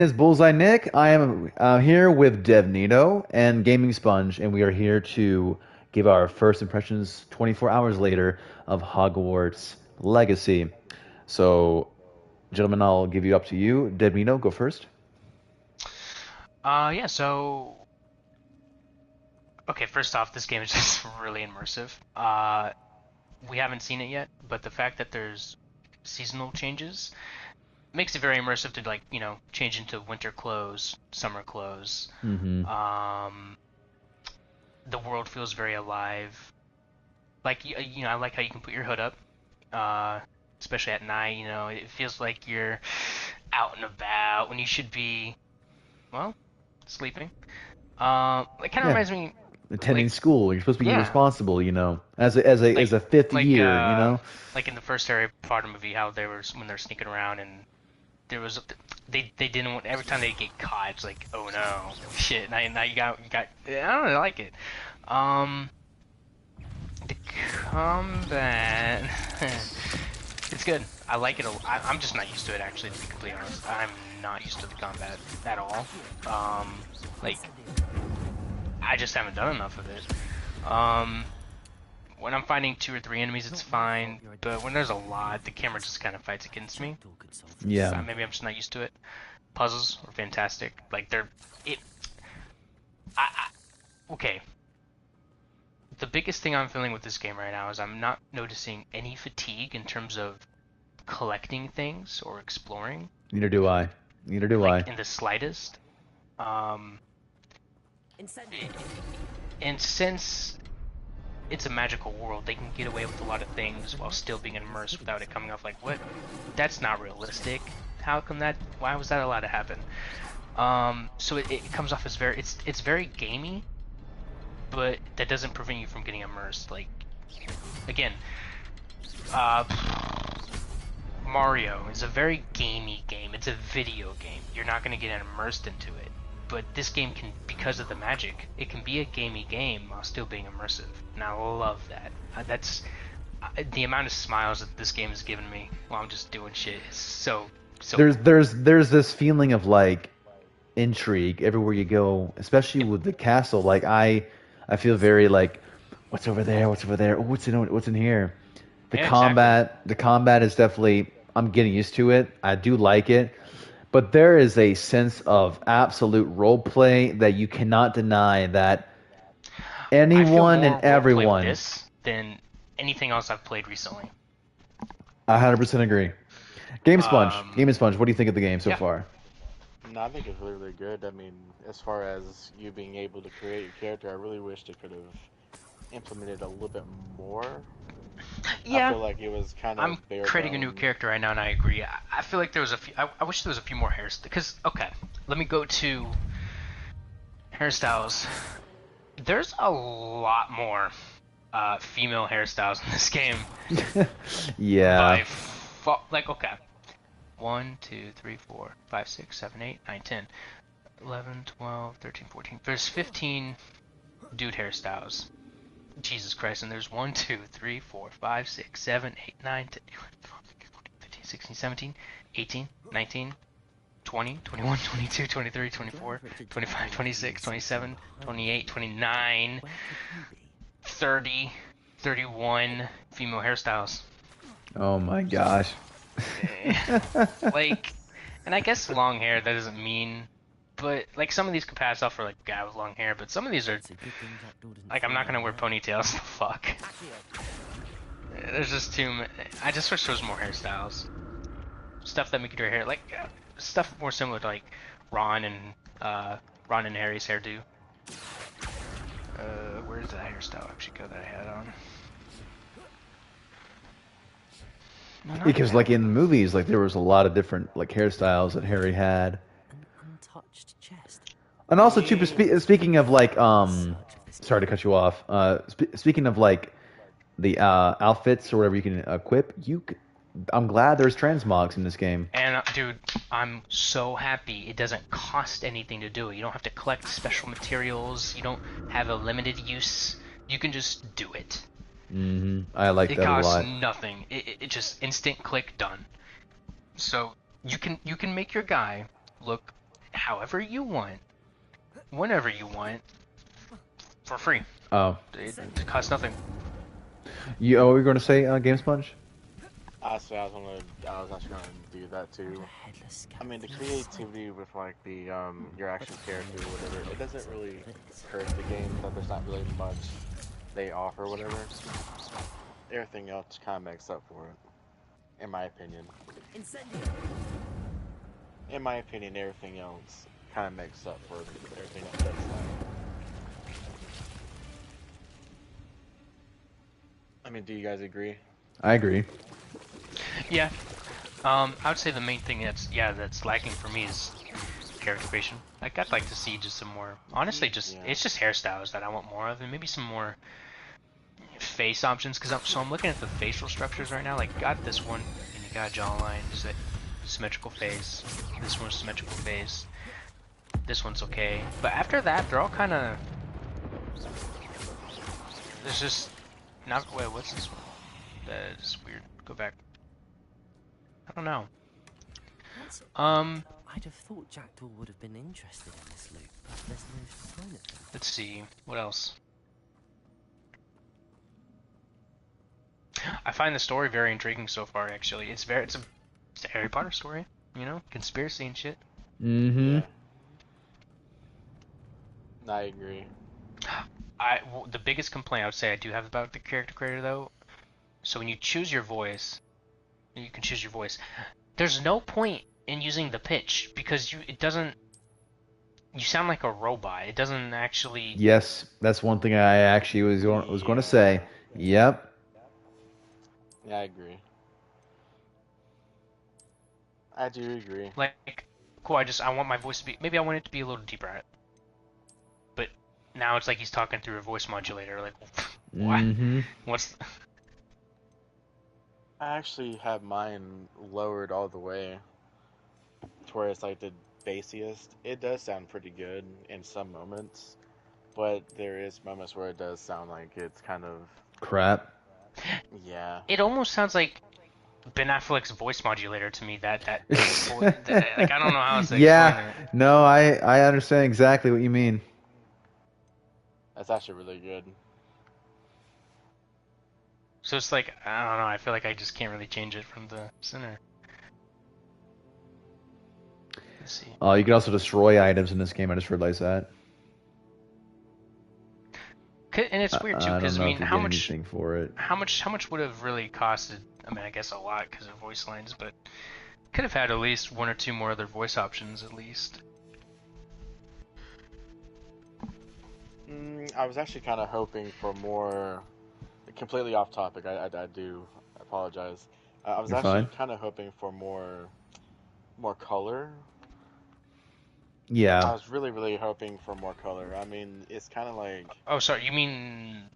It's Bullseye Nick. I am here with DevNito and Gaming Sponge, and we are here to give our first impressions 24 hours later of Hogwarts Legacy. So, gentlemen, I'll give you up to you. DevNito, go first. Yeah, so okay, first off, this game is just really immersive. We haven't seen it yet, but the fact that there's seasonal changes makes it very immersive to change into winter clothes, summer clothes. Hmm. Um, the world feels very alive. Like I like how you can put your hood up, uh, especially at night. It feels like you're out and about when you should be, well, sleeping. It kind of Yeah, reminds me, attending like, school. You're supposed to be yeah, responsible, as a like fifth like year, uh like in the first Harry Potter movie, how they were when they're sneaking around and there was they didn't want every time they get caught, it's like, oh no, shit. Now you got I don't know, I like it. Um, the combat, it's good. I like it. I'm just not used to it, actually, to be completely honest. I'm not used to the combat at all. Like I just haven't done enough of it. Um, When I'm fighting two or three enemies, it's fine, but when there's a lot, the camera just kind of fights against me. yeah. Maybe I'm just not used to it. Puzzles are fantastic. Like they're it. Okay. The biggest thing I'm feeling with this game right now is I'm not noticing any fatigue in terms of collecting things or exploring, Neither do I. Neither do like I. in the slightest. Um, and since it's a magical world, they can get away with a lot of things while still being immersed without it coming off like, what? That's not realistic. How come that? Why was that allowed to happen? So it comes off as it's very gamey, but that doesn't prevent you from getting immersed. Like, again, uh, Mario is a very gamey game. It's a video game. You're not going to get immersed into it. But this game can, because of the magic, it can be a gamey game while still being immersive. And I love that. That's the amount of smiles that this game has given me while I'm just doing shit is so There's cool. there's there's this feeling of like intrigue everywhere you go, especially Yep. with the castle. Like I feel very like, what's over there? What's over there? Oh, what's in here? The Yeah, exactly. combat is definitely. I'm getting used to it. I do like it, but there is a sense of absolute role play that you cannot deny that I feel anyone and more roleplay with everyone. this than anything else I've played recently. I 100% agree. Game Um, Sponge. What do you think of the game so yeah, far? No, I think it's really, really good. I mean, as far as you being able to create your character, I really wish they could have implemented a little bit more. I yeah. feel like it was kind I'm of bare creating a new bones. character right now, and I agree. I feel like there was a few. I wish there was a few more hairs. Because okay, let me go to hairstyles. There's a lot more female hairstyles in this game Yeah. by like okay. 1, 2, 3, 4, 5, 6, 7, 8, 9, 10, 11, 12, 13, 14. There's 15 dude hairstyles. Jesus Christ, and there's 1, 2, 3, 4, 5, 6, 7, 8, 9, 10, 11, 12, 13, 14, 15, 16, 17, 18, 19, 20, 21, 22, 23, 24, 25, 26, 27, 28, 29, 30, 31 female hairstyles. Oh my gosh. Like, and I guess long hair, that doesn't mean, but like some of these could pass off for like a guy with long hair, but some of these are like, I'm not gonna wear ponytails. Fuck. There's just too many. I just wish there was more hairstyles. Stuff that make your hair like stuff more similar to like Ron and uh Ron and Harry's hairdo. Where does that hairstyle actually go that I had on? No, not Because like that in one. the movies, like there was a lot of different like hairstyles that Harry had. And also too, Yeah, speaking of like sorry to cut you off. Speaking of like the outfits or whatever you can equip, I'm glad there's transmogs in this game. And dude, I'm so happy it doesn't cost anything to do it. You don't have to collect special materials. You don't have a limited use. You can just do it. I like It that a costs lot. nothing. It just instant click done. So you can make your guy look however you want, whenever you want, for free. Oh, It costs nothing. what were you going to say, Game Sponge? Honestly, I was actually gonna do that too. I mean, the creativity with like the your actual character or whatever, it doesn't really hurt the game that there's not really much they offer, whatever. Everything else kind of makes up for it, in my opinion. In my opinion, everything else kind of makes up for everything else that's like. I mean, do you guys agree? I agree. Yeah. I would say the main thing that's lacking for me is character creation. Like, I'd like to see just some more. Honestly, it's just hairstyles that I want more of, and maybe some more face options. Cause I'm looking at the facial structures right now. Like, got this one, and you got a jawline, just a symmetrical face. This one's symmetrical face. This one's okay, but after that, they're all kind of. There's just not. Wait, what's this one? That is weird. Go back. I don't know. I'd have thought Jackdaw would have been interested in this loop, but there's no sign of him. Let's see. What else? I find the story very intriguing so far. Actually, it's a Harry Potter story. You know, conspiracy and shit. Mm-hmm. Yeah. I agree. The biggest complaint I would say I do have about the character creator though. So when you choose your voice, you can choose your voice. There's no point in using the pitch because it doesn't. You sound like a robot. It doesn't actually. Yes, that's one thing I actually was going to say. Yep. Yeah, I agree. I do agree. Like, cool. I want my voice to be. Maybe I want it to be a little deeper. But now it's like he's talking through a voice modulator. Like, what? Mm-hmm. What's? I actually have mine lowered all the way to where it's like the bassiest. It does sound pretty good in some moments, but there is moments where it does sound like it's kind of Crap. yeah. It almost sounds like Ben Affleck's voice modulator to me. That like I don't know how else to explain Yeah. it. No, I understand exactly what you mean. That's actually really good. So it's like, I don't know, I feel like I just can't really change it from the center. Let's see. You can also destroy items in this game. I just realized that. And it's weird too, because I mean, how much for it? How much would have really costed? I mean, I guess a lot because of voice lines, but could have had at least one or two more other voice options at least. I was actually kind of hoping for more. Completely off topic. I do apologize. I was You're actually fine. kind of hoping for more color. I Yeah. was really hoping for more color. I mean, it's kind of like Oh, sorry, you mean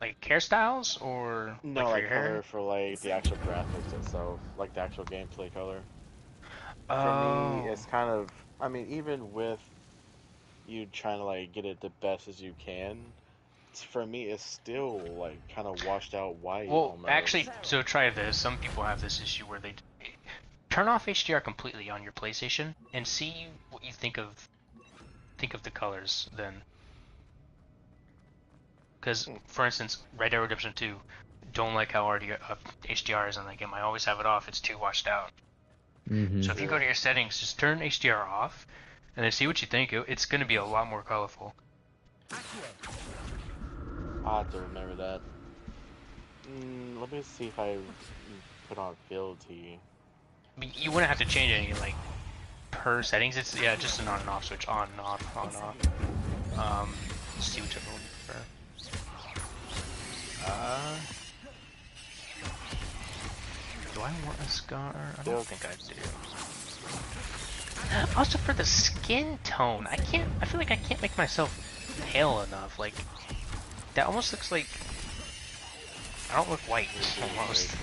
like hairstyles or no, like for like your color hair? for like the actual graphics itself, like the actual gameplay color. For Oh. me, it's kind of. I mean, even with you trying to like get it the best as you can, for me, it's still like kind of washed out white Well, almost. actually, so try this. Some people have this issue where they turn off HDR completely on your PlayStation and see what you think of the colors then. Because, for instance, Red Dead Redemption 2, don't like how HDR is on that game. I always have it off. It's too washed out. Mm-hmm. So if you go to your settings, just turn HDR off, and then see what you think. It's going to be a lot more colorful. I have to remember that. Let me see if I put on Fealty. You wouldn't have to change any like per settings. It's just an on and off switch. On and off, on and off. Just see whichever one you prefer. Do I want a scar? I don't think I do. Also for the skin tone, I feel like I can't make myself pale enough. Like that almost looks like I don't look white almost.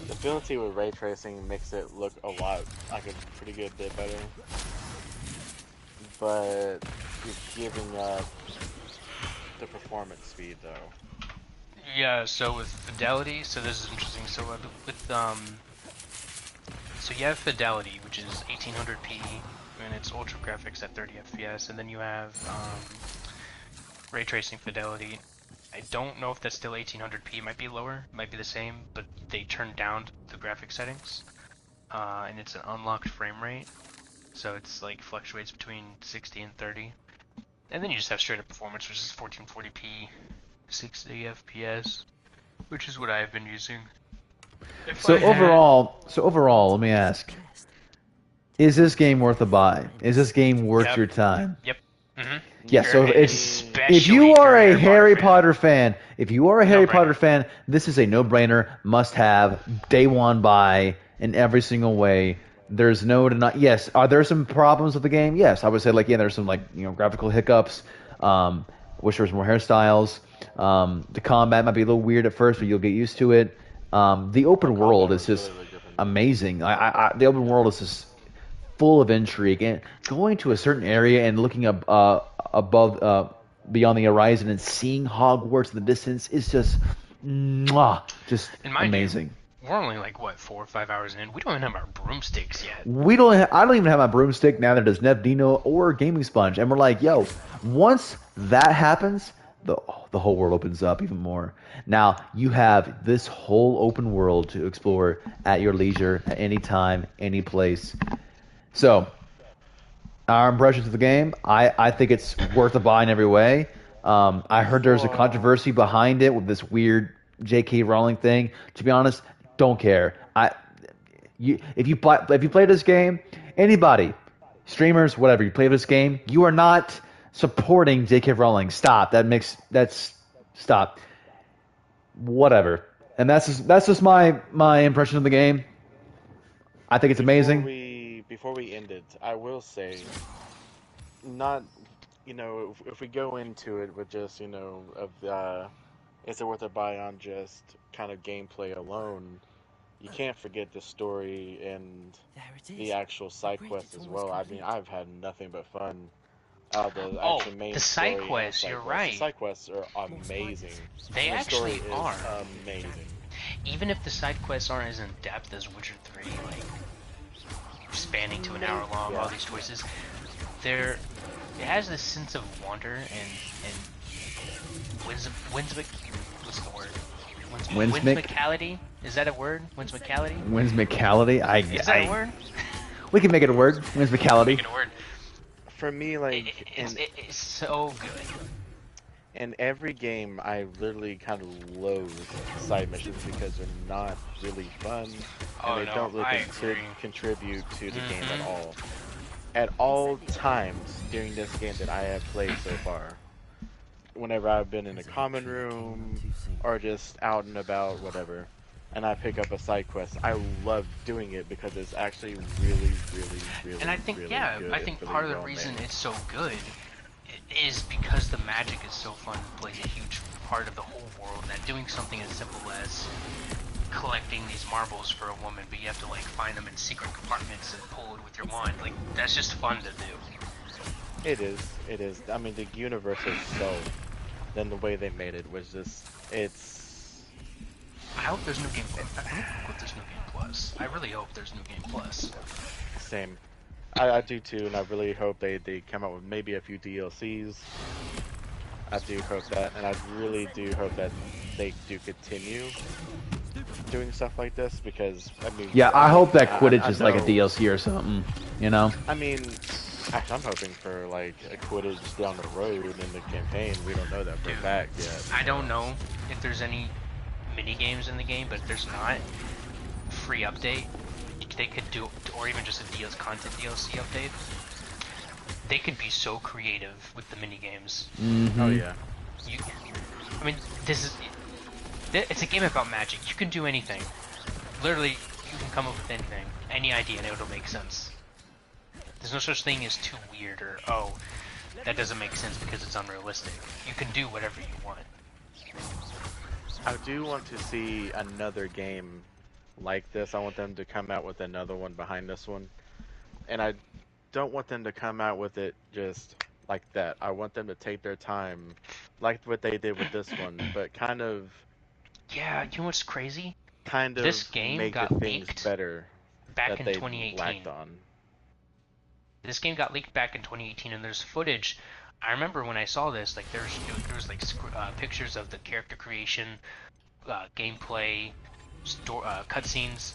The Fealty with ray tracing makes it look a lot like a pretty good bit better. but you're giving up the performance speed though. Yeah, so with fidelity, so this is interesting. So with so you have fidelity, which is 1800p, and it's ultra graphics at 30 FPS, and then you have ray tracing fidelity. I don't know if that's still 1800p. It might be lower, it might be the same, but they turned down the graphic settings, and it's an unlocked frame rate, so it's like fluctuates between 60 and 30. And then you just have straight up performance, which is 1440p, 60 FPS, which is what I've been using. So overall, let me ask: is this game worth a buy? Is this game worth your time? Yep. Mm-hmm. Yeah. So Especially if you are a if you're Harry Potter fan, if you are a Harry Potter No-brainer. fan, this is a no-brainer, must-have, day one buy in every single way. There's no deny. Yes, are there some problems with the game? Yes, I would say there's some graphical hiccups. Wish there was more hairstyles. The combat might be a little weird at first, but you'll get used to it. The open world is just amazing. The open world is just full of intrigue, and going to a certain area and looking up above beyond the horizon and seeing Hogwarts in the distance is just just And mind amazing. you, we're only like what 4 or 5 hours in. We don't even have our broomsticks yet. I don't even have my broomstick now that it is DevNito or Gaming Sponge, and we're like, yo, once that happens, the whole world opens up even more. Now you have this whole open world to explore at your leisure, at any time, any place. So, our impressions of the game, I think it's worth a buy in every way. I heard there's a controversy behind it with this weird J.K. Rowling thing. To be honest, don't care. If you play this game, anybody, streamers, whatever, you play this game, you are not supporting J.K. Rowling. Stop. Stop. Whatever. And that's just my impression of the game. I think it's amazing. Before we end it, I will say, not, if we go into it with just, is it worth a buy on just kind of gameplay alone, you can't forget the story and the actual side quests as well. I mean, I've had nothing but fun. The actual main the story side and quests, you're right. The side quests are amazing. They The story actually is are. amazing. Even if the side quests aren't as in depth as Witcher 3, like spanning to an hour long, all these choices, it has this sense of wonder and what's the word? Whimsicality? Is that a word? Whimsicality? Whimsicality? Is that a word? We can make it a word. Whimsicality. Make it a word. For me, it's so good. In every game, I literally kind of loathe side missions because they're not really fun, and they don't really contribute to the game at all. At all times during this game that I have played so far, whenever I've been in a common room or just out and about, whatever, and I pick up a side quest, I love doing it because it's actually really And I think, really good. I think part of the reason it's so good is because the magic is so fun, plays a huge part of the whole world, that doing something as simple as collecting these marbles for a woman, but you have to like find them in secret compartments and pull it with your wand, like that's just fun to do. It is. I mean, the universe itself, then the way they made it was just, it's... I hope there's new game. I hope there's new game plus. I really hope there's new game plus. Same. I do too, and I really hope they come out with maybe a few DLCs. I do hope that, and I really do hope that they do continue doing stuff like this, because, I mean... Yeah, I hope that Quidditch is like a DLC or something, you know? I mean, I'm hoping for, like, a Quidditch down the road in the campaign. We don't know that for a fact yet. I don't know if there's any mini games in the game, but if there's not, free update, they could do, or even just a content DLC update. They could be so creative with the mini games. Mm-hmm. Oh yeah. I mean, it's a game about magic. You can do anything. Literally, you can come up with anything, any idea, and it'll make sense. There's no such thing as too weird or, oh, that doesn't make sense because it's unrealistic. You can do whatever you want. I do want to see another game like this. I want them to come out with another one behind this one. And don't want them to come out with it just like that. I want them to take their time, like what they did with this one, but Yeah, you know what's crazy? kind This of game make the got things leaked better back that in they lacked 2018. on. This game got leaked back in 2018, and there's footage. I remember when I saw this, like there was like pictures of the character creation, gameplay, cutscenes,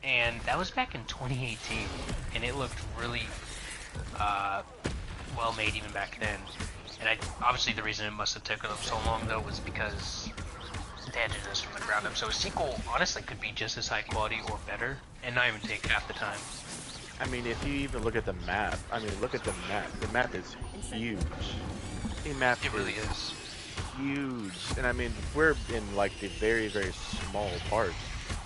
and that was back in 2018, and it looked really well made even back then. And obviously the reason it must have taken them so long though was because they had to do this from the ground up. So a sequel honestly could be just as high quality or better, and not even take half the time. I mean, if you even look at the map, look at the map. The map is huge. The map It really is. huge. And I mean, we're in like the very, very small parts.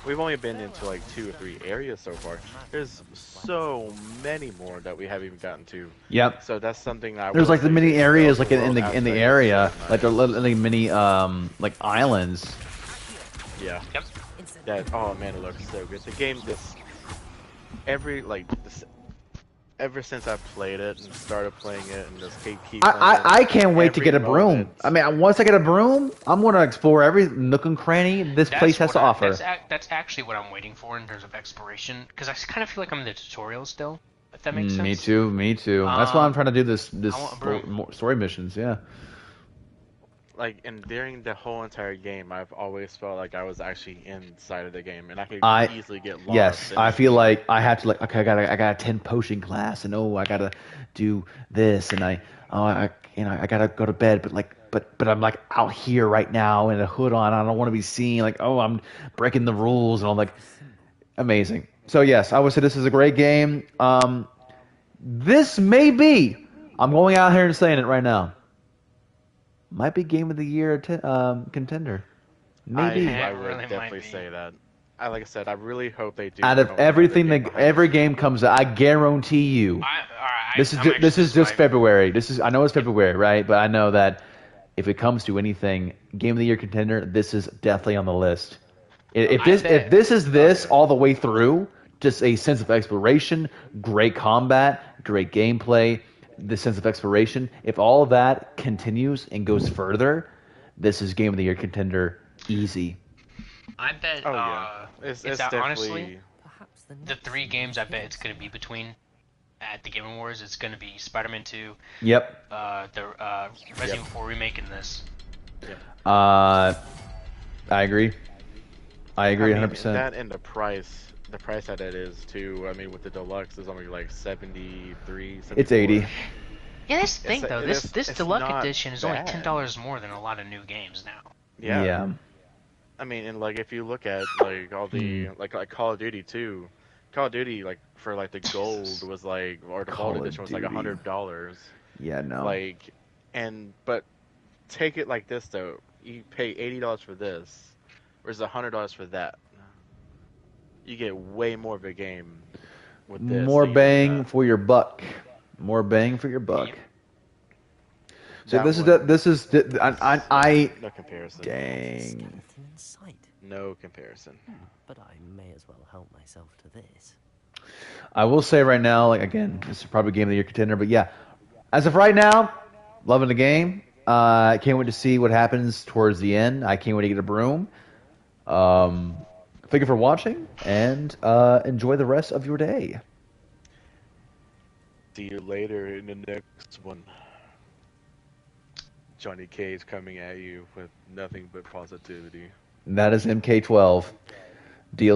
We've only been into like 2 or 3 areas so far. There's so many more that we haven't even gotten to. Yep. So that's something I There's will like the say mini areas like in overall the aspect is area, so like nice. they're literally mini like islands. Yeah. Yep. That, oh man, it looks so good. The game just every like this, ever since I played it and started playing it and just keep playing it, I can't wait to every get a broom. moment. I mean, once I get a broom, I'm gonna explore every nook and cranny this place has to offer. That's actually what I'm waiting for in terms of exploration, because I kind of feel like I'm in the tutorial still. If that makes sense. Me too. Me too. That's why I'm trying to do this I want a broom. more story missions. Yeah. Like, and during the whole entire game, I've always felt like I was actually inside of the game, and I could easily get lost. Yes, And I feel like I have to okay, I got a 10 potion class, and I gotta do this, and I gotta go to bed, but I'm like out here right now in a hood on. I don't want to be seen. Like, oh, I'm breaking the rules, and I'm like, amazing. So yes, I would say this is a great game. This may be. I'm going out here and saying it right now. Might be game of the year contender. Maybe. I It would really definitely might be. say that. Like I said, I really hope they do. Out of promote another everything game that behind every this. game comes out, I guarantee you. All right, This is just February. I know it's February, right? But I know that if it comes to anything, game of the year contender, this is definitely on the list. If this is this all the way through, just a sense of exploration, great combat, great gameplay, the sense of exploration. If all of that continues and goes further, this is game of the year contender easy. I bet. Oh yeah, it's that honestly definitely. Perhaps the 3 games I bet it's gonna be between at the Game Awards. It's gonna be Spider-Man 2, Yep. the Resident Evil 4 remake, and this. Yeah. I agree. I agree, 100%. That and the price that it is too. I mean, with the deluxe, is only like 73. It's 80. Yeah, that's the thing though. This it's deluxe not edition is only bad. $10 more than a lot of new games now. Yeah. I mean, and like if you look at like all the like Call of Duty too, Call of Duty like for like the gold was like, or the Call gold of edition was like Duty. $100. Yeah, no. Like, but take it like this though, you pay $80 for this, versus $100 for that. You get way more of a game with this. More than you do bang that. for your buck. More bang for your buck. Yep. So That this one- is I No comparison. dang. skeleton in sight. No comparison. But I may as well help myself to this. I will say right now, like again, this is probably game of the year contender, but yeah, as of right now, loving the game. I can't wait to see what happens towards the end. I can't wait to get a broom. Thank you for watching, and enjoy the rest of your day. See you later in the next one. Johnny Cage coming at you with nothing but positivity. And that is MK12. Deal.